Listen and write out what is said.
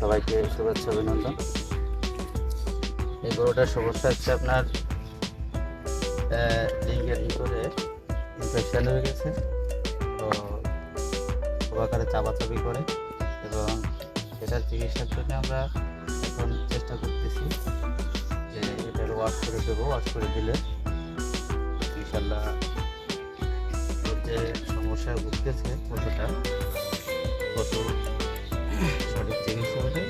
সবাইকে শুভেচ্ছা অভিনন্দন। এই গরুটার সমস্যা হচ্ছে আপনার লিঙ্গের ভিতরে ইনফেকশান হয়ে গেছে, তো খুব আকারে চাপাচাপি করে এবং এটার চিকিৎসার জন্য আমরা এখন চেষ্টা করতেছি যে এটার ওয়াশ করে দেবো। ওয়াশ করে দিলে ইনশাল্লাহ ওর যে সমস্যায় ভুগতেছে পশুটা, পশু সঠিক চিকিৎসা হবে